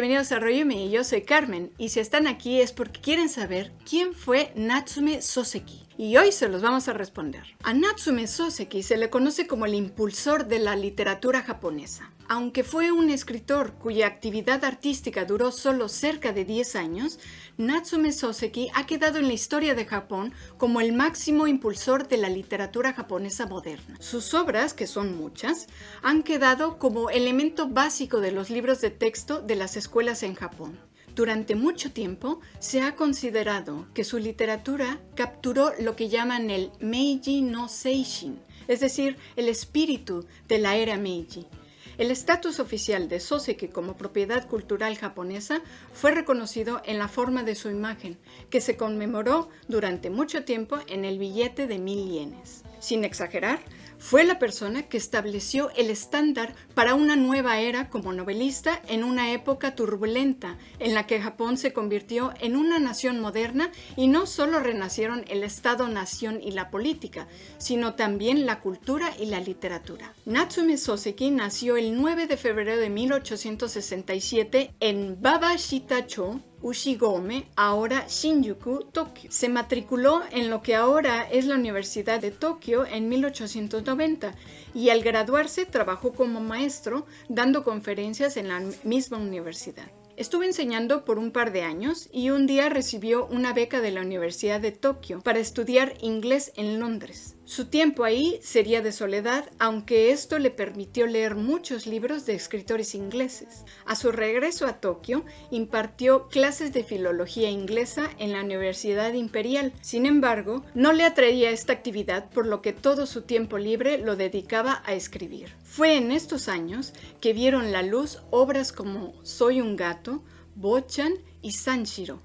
bienvenidos a Royumi, yo soy Carmen y si están aquí es porque quieren saber quién fue Natsume Soseki. Y hoy se los vamos a responder. A Natsume Soseki se le conoce como el impulsor de la literatura japonesa. Aunque fue un escritor cuya actividad artística duró solo cerca de 10 años, Natsume Soseki ha quedado en la historia de Japón como el máximo impulsor de la literatura japonesa moderna. Sus obras, que son muchas, han quedado como elemento básico de los libros de texto de las escuelas en Japón. Durante mucho tiempo se ha considerado que su literatura capturó lo que llaman el Meiji no Seishin, es decir, el espíritu de la era Meiji. El estatus oficial de Soseki como propiedad cultural japonesa fue reconocido en la forma de su imagen, que se conmemoró durante mucho tiempo en el billete de 1000 yenes. Sin exagerar, fue la persona que estableció el estándar para una nueva era como novelista en una época turbulenta en la que Japón se convirtió en una nación moderna y no solo renacieron el Estado-nación y la política, sino también la cultura y la literatura. Natsume Soseki nació el 9 de febrero de 1867 en Babashita-cho, Ushigome, ahora Shinjuku, Tokio. Se matriculó en lo que ahora es la Universidad de Tokio en 1890 y al graduarse trabajó como maestro dando conferencias en la misma universidad. Estuvo enseñando por un par de años y un día recibió una beca de la Universidad de Tokio para estudiar inglés en Londres. Su tiempo ahí sería de soledad, aunque esto le permitió leer muchos libros de escritores ingleses. A su regreso a Tokio, impartió clases de filología inglesa en la Universidad Imperial. Sin embargo, no le atraía esta actividad, por lo que todo su tiempo libre lo dedicaba a escribir. Fue en estos años que vieron la luz obras como Soy un gato, Bochan y Sanshiro.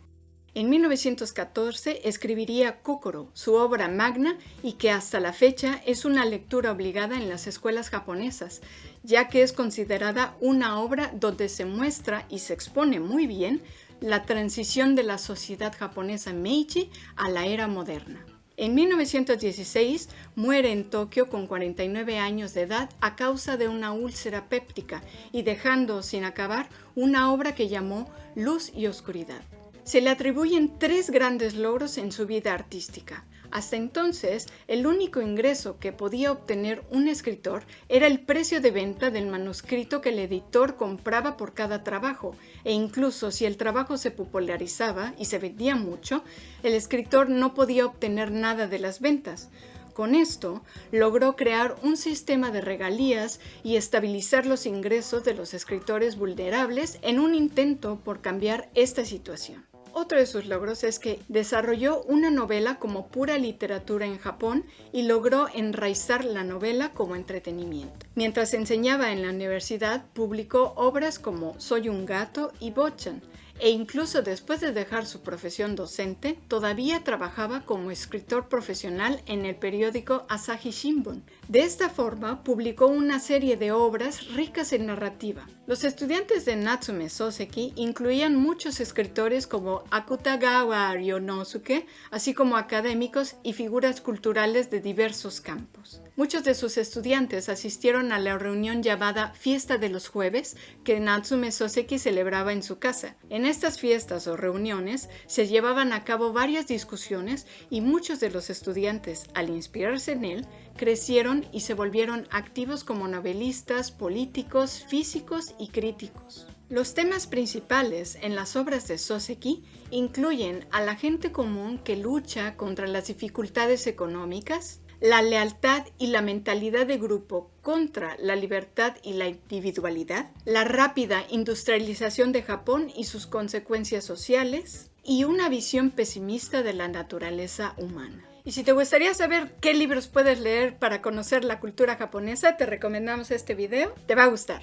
En 1914 escribiría Kokoro, su obra magna y que hasta la fecha es una lectura obligada en las escuelas japonesas, ya que es considerada una obra donde se muestra y se expone muy bien la transición de la sociedad japonesa Meiji a la era moderna. En 1916 muere en Tokio con 49 años de edad a causa de una úlcera péptica y dejando sin acabar una obra que llamó Luz y Oscuridad. Se le atribuyen 3 grandes logros en su vida artística. Hasta entonces, el único ingreso que podía obtener un escritor era el precio de venta del manuscrito que el editor compraba por cada trabajo, e incluso si el trabajo se popularizaba y se vendía mucho, el escritor no podía obtener nada de las ventas. Con esto, logró crear un sistema de regalías y estabilizar los ingresos de los escritores vulnerables en un intento por cambiar esta situación. Otro de sus logros es que desarrolló una novela como pura literatura en Japón y logró enraizar la novela como entretenimiento. Mientras enseñaba en la universidad, publicó obras como Soy un gato y Bochan, e incluso después de dejar su profesión docente, todavía trabajaba como escritor profesional en el periódico Asahi Shimbun. De esta forma, publicó una serie de obras ricas en narrativa. Los estudiantes de Natsume Soseki incluían muchos escritores como Akutagawa Ryonosuke, así como académicos y figuras culturales de diversos campos. Muchos de sus estudiantes asistieron a la reunión llamada Fiesta de los Jueves que Natsume Soseki celebraba en su casa. En estas fiestas o reuniones se llevaban a cabo varias discusiones y muchos de los estudiantes, al inspirarse en él, crecieron y se volvieron activos como novelistas, políticos, físicos y críticos. Los temas principales en las obras de Soseki incluyen a la gente común que lucha contra las dificultades económicas, la lealtad y la mentalidad de grupo contra la libertad y la individualidad, la rápida industrialización de Japón y sus consecuencias sociales, y una visión pesimista de la naturaleza humana. Y si te gustaría saber qué libros puedes leer para conocer la cultura japonesa, te recomendamos este video, te va a gustar.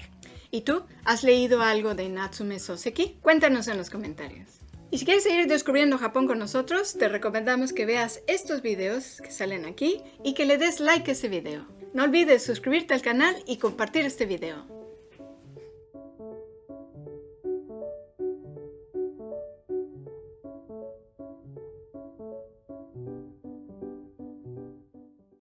¿Y tú? ¿Has leído algo de Natsume Soseki? Cuéntanos en los comentarios. Y si quieres seguir descubriendo Japón con nosotros, te recomendamos que veas estos videos que salen aquí y que le des like a ese video. No olvides suscribirte al canal y compartir este video.